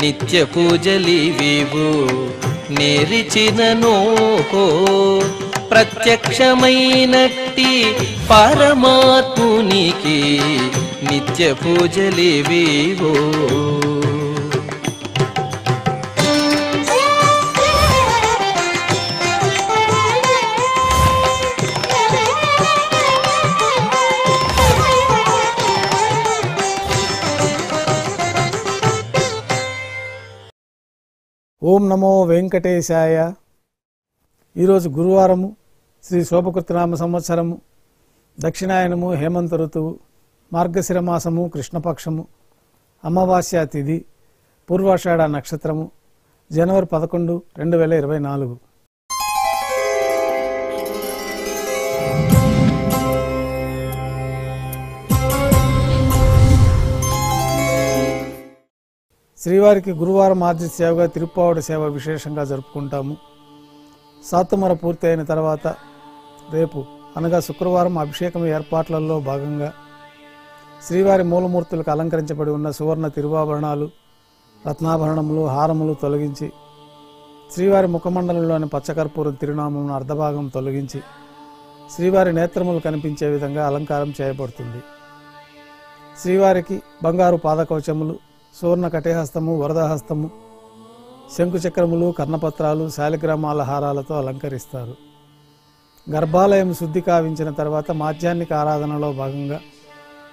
నిత్య పూజలివివు నేరిచిననో ప్రత్యక్షమైనట్టి పరమాత్మునికి నిత్య పూజలివివో. ఓం నమో వెంకటేశాయ. ఈరోజు గురువారము, శ్రీ శోభకృతనామ సంవత్సరము, దక్షిణాయనము, హేమంత ఋతువు, మార్గశిర మాసము, కృష్ణపక్షము, అమావాస్య తిథి, పూర్వాషాఢ నక్షత్రము, జనవరి 11, 2024. శ్రీవారికి గురువారం ఆర్జిత సేవగా తిరుప్పావడ సేవ విశేషంగా జరుపుకుంటాము. సాతుమర పూర్తి అయిన తర్వాత రేపు అనగా శుక్రవారం అభిషేకం ఏర్పాట్లలో భాగంగా శ్రీవారి మూలమూర్తులకు అలంకరించబడి ఉన్న సువర్ణ తిరువాభరణాలు, రత్నాభరణములు, హారములు తొలగించి శ్రీవారి ముఖమండలంలోని పచ్చకర్పూరం తిరునామమును అర్ధభాగం తొలగించి శ్రీవారి నేత్రములు కనిపించే విధంగా అలంకారం చేయబడుతుంది. శ్రీవారికి బంగారు పాదకవచములు, సువర్ణ కటిహస్తము, వరదహస్తము, శంకుచక్రములు, కర్ణపత్రాలు, శాలిగ్రామాల హారాలతో అలంకరిస్తారు. గర్భాలయం శుద్ధి కావించిన తర్వాత మాధ్యాహ్నిక ఆరాధనలో భాగంగా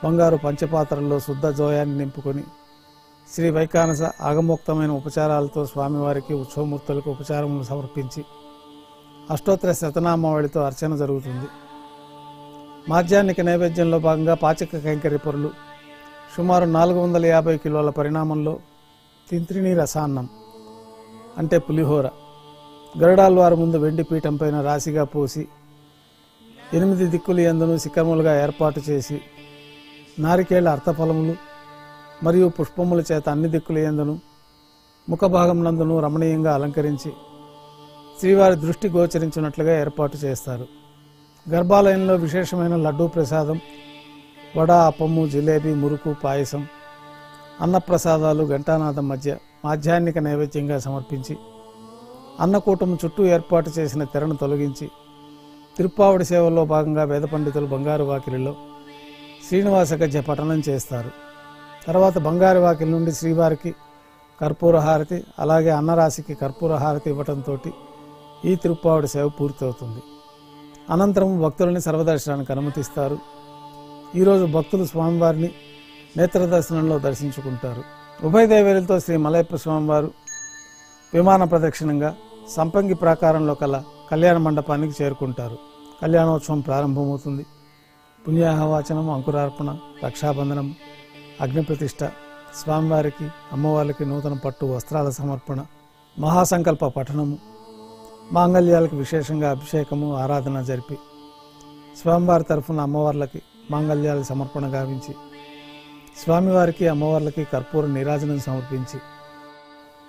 బంగారు పంచపాత్రల్లో శుద్ధ జోయాన్ని నింపుకొని శ్రీ వైకానస ఆగమోక్తమైన ఉపచారాలతో స్వామివారికి ఉత్సవమూర్తులకు ఉపచారములు సమర్పించి అష్టోత్తర శతనామావళితో అర్చన జరుగుతుంది. మాధ్యాహ్నిక నైవేద్యంలో భాగంగా పాచక కైంకర్య పొరులు సుమారు 450 కిలోల పరిణామంలో తింత్రిణీ రసాన్నం అంటే పులిహోర గరుడాల్వారి ముందు వెండి పీఠం పైన రాశిగా పోసి 8 దిక్కులు యందును శిఖరములుగా ఏర్పాటు చేసి నారికేళ్ల అర్థఫలములు మరియు పుష్పముల చేత అన్ని దిక్కుల యందును ముఖభాగం నందును రమణీయంగా అలంకరించి శ్రీవారి దృష్టి గోచరించినట్లుగా ఏర్పాటు చేస్తారు. గర్భాలయంలో విశేషమైన లడ్డూ ప్రసాదం, వడ, అప్పము, జిలేబీ, మురుకు, పాయసం, అన్నప్రసాదాలు ఘంటానాదం మధ్య మాధ్యాహ్నిక నైవేద్యంగా సమర్పించి అన్నకూటము చుట్టూ ఏర్పాటు చేసిన తెరను తొలగించి తిరుప్పావడి సేవల్లో భాగంగా వేద పండితులు బంగారు వాకిలిలో శ్రీనివాస గద్య పఠనం చేస్తారు. తర్వాత బంగారు వాకిలి నుండి శ్రీవారికి కర్పూర హారతి, అలాగే అన్నరాశికి కర్పూర హారతి ఇవ్వటంతో ఈ తిరుప్పావడి సేవ పూర్తవుతుంది. అనంతరం భక్తులని సర్వదర్శనానికి అనుమతిస్తారు. ఈరోజు భక్తులు స్వామివారిని నేత్రదర్శనంలో దర్శించుకుంటారు. ఉభయ దేవేరులతో శ్రీ మలయప్ప స్వామివారు విమాన ప్రదక్షిణంగా సంపంగి ప్రాకారంలో కల కళ్యాణ మండపానికి చేరుకుంటారు. కళ్యాణోత్సవం ప్రారంభమవుతుంది. పుణ్యాహవాచనం, అంకురార్పణ, రక్షాబంధనం, అగ్నిప్రతిష్ఠ, స్వామివారికి అమ్మవారికి నూతన పట్టు వస్త్రాల సమర్పణ, మహాసంకల్ప పఠనము, మాంగళ్యాలకు విశేషంగా అభిషేకము, ఆరాధన జరిపి స్వామివారి తరఫున అమ్మవార్లకి మాంగళ్యాల సమర్పణ గావించి స్వామివారికి అమ్మవార్లకి కర్పూర నీరాజనం సమర్పించి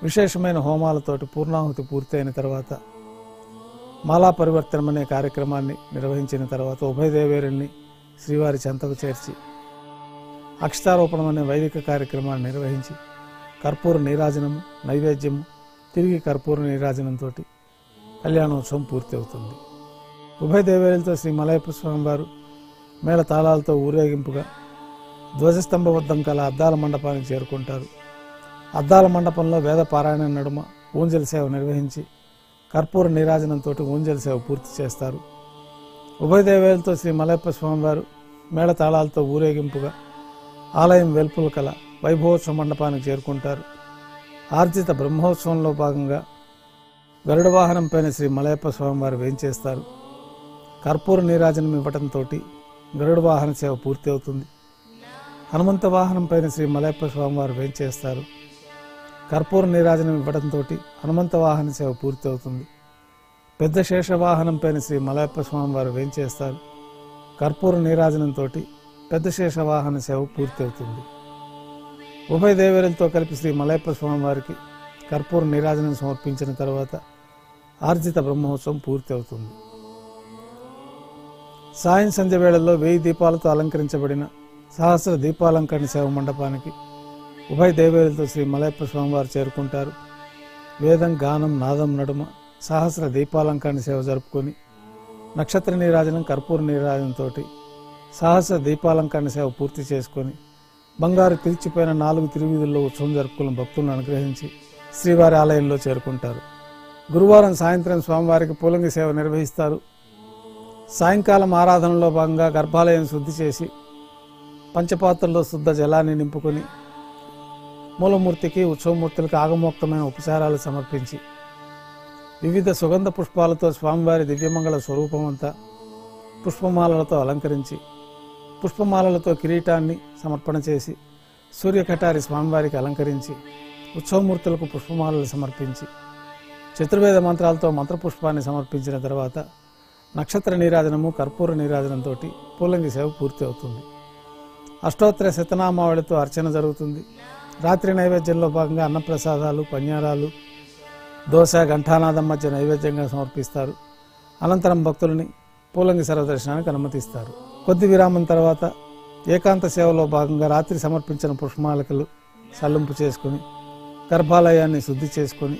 విశేషమైన హోమాలతోటి పూర్ణాహుతి పూర్తయిన తర్వాత మాలా పరివర్తనం అనే కార్యక్రమాన్ని నిర్వహించిన తర్వాత ఉభయ దేవేరుల్ని శ్రీవారి చెంతకు చేర్చి అక్షతారోపణం అనే వైదిక కార్యక్రమాన్ని నిర్వహించి కర్పూర నీరాజనము, నైవేద్యము, తిరిగి కర్పూర నీరాజనంతో కళ్యాణోత్సవం పూర్తి అవుతుంది. ఉభయ దేవేరులతో శ్రీ మలయప్ప స్వామివారు మేళ తాళాలతో ఊరేగింపుగా ధ్వజస్తంభ వద్దం కల అద్దాల మండపానికి చేరుకుంటారు. అద్దాల మండపంలో వేద పారాయణ నడుమ ఊంజల సేవ నిర్వహించి కర్పూర నీరాజనంతో ఊంజల సేవ పూర్తి చేస్తారు. ఉభయ దేవేరులతో శ్రీ మలయప్ప స్వామివారు మేళ తాళాలతో ఊరేగింపుగా ఆలయం వెల్పుల కల వైభవోత్సవ మండపానికి చేరుకుంటారు. ఆర్జిత బ్రహ్మోత్సవంలో భాగంగా గరుడ వాహనం పైన శ్రీ మలయప్ప స్వామివారు వేంచేస్తారు. కర్పూర నీరాజనం ఇవ్వటంతో గరుడ వాహన సేవ పూర్తి అవుతుంది. హనుమంత వాహనం పైన శ్రీ మలయప్ప స్వామివారు వేంచేస్తారు. కర్పూర నీరాజనం ఇవ్వడంతో హనుమంత వాహన సేవ పూర్తి అవుతుంది. పెద్ద శేష వాహనం పైన శ్రీ మలయప్ప స్వామివారు వేంచేస్తారు. కర్పూర నీరాజనంతో పెద్ద శేష వాహన సేవ పూర్తి అవుతుంది. ఉభయ దేవేరులతో కలిపి శ్రీ మలయప్ప స్వామివారికి కర్పూర నీరాజనం సమర్పించిన తర్వాత ఆర్జిత బ్రహ్మోత్సవం పూర్తి అవుతుంది. సాయం సంధ్య వేళల్లో 1000 దీపాలతో అలంకరించబడిన సహస్ర దీపాలంకరణ సేవ మండపానికి ఉభయ దేవేలతో శ్రీ మలయప్ప స్వామివారు చేరుకుంటారు. వేదం, గానం, నాదం నడుమ సహస్ర దీపాలంకరణ సేవ జరుపుకొని నక్షత్ర నీరాజనం, కర్పూర నీరాజనంతో సహస్ర దీపాలంకరణ సేవ పూర్తి చేసుకొని బంగారు పిలిచిపోయిన 4 తిరువీధుల్లో ఉత్సవం జరుపుకున్న భక్తులను అనుగ్రహించి శ్రీవారి ఆలయంలో చేరుకుంటారు. గురువారం సాయంత్రం స్వామివారికి పూలంగి సేవ నిర్వహిస్తారు. సాయంకాలం ఆరాధనలో భాగంగా గర్భాలయం శుద్ధి చేసి పంచపాత్రల్లో శుద్ధ జలాన్ని నింపుకొని మూలమూర్తికి, ఉత్సవమూర్తులకు ఆగమోక్తమైన ఉపచారాలు సమర్పించి వివిధ సుగంధ పుష్పాలతో స్వామివారి దివ్యమంగళ స్వరూపమంతా పుష్పమాలలతో అలంకరించి పుష్పమాలలతో కిరీటాన్ని సమర్పణ చేసి సూర్యకటారి స్వామివారికి అలంకరించి ఉత్సవమూర్తులకు పుష్పమాలలు సమర్పించి చతుర్వేద మంత్రాలతో మంత్రపుష్పాన్ని సమర్పించిన తర్వాత నక్షత్ర నీరాజనము, కర్పూర నీరాజనంతో పూలంగి సేవ పూర్తి అవుతుంది. అష్టోత్తర శతనామావళితో అర్చన జరుగుతుంది. రాత్రి నైవేద్యంలో భాగంగా అన్నప్రసాదాలు, పన్యారాలు, దోశ, ఘంటానాదం మధ్య నైవేద్యంగా సమర్పిస్తారు. అనంతరం భక్తులని పూలంగి సర్వదర్శనానికి అనుమతిస్తారు. కొద్ది విరామం తర్వాత ఏకాంత సేవలో భాగంగా రాత్రి సమర్పించిన పుష్పమాలికలు సల్లింపు చేసుకుని గర్భాలయాన్ని శుద్ధి చేసుకొని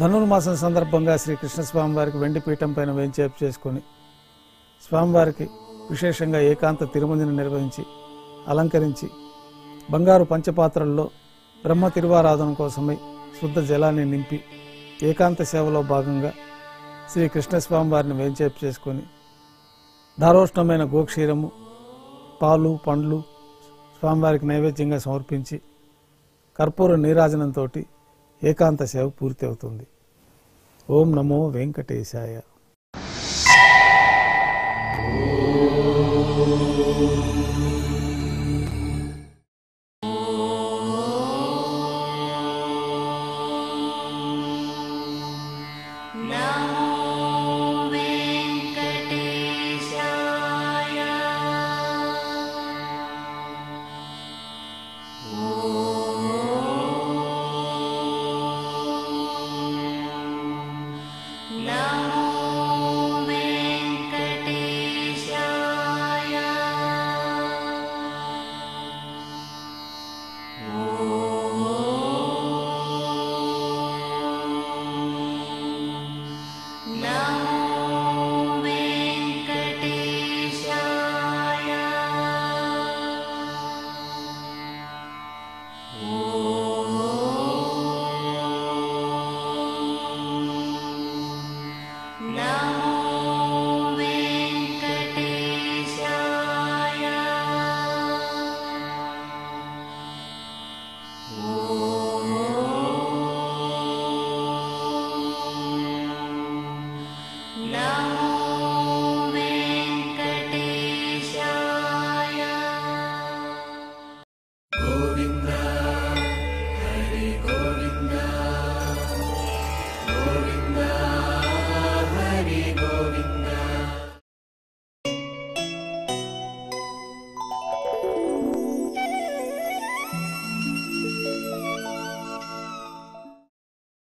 ధనుర్మాసం సందర్భంగా శ్రీ కృష్ణస్వామి వారికి వెండి పీఠం పైన వేంచేపు చేసుకొని స్వామివారికి విశేషంగా ఏకాంత తిరుమంజన నిర్వహించి అలంకరించి బంగారు పంచపాత్రల్లో బ్రహ్మ తిరువారాధన కోసమై శుద్ధ జలాన్ని నింపి ఏకాంత సేవలో భాగంగా శ్రీ కృష్ణస్వామి వారిని వేంచేపు చేసుకొని దారోష్ణమైన గోక్షీరము, పాలు, పండ్లు స్వామివారికి నైవేద్యంగా సమర్పించి కర్పూర నీరాజనంతో ఏకాంత సేవ పూర్తి అవుతుంది. ఓం నమో వెంకటేశాయ. No.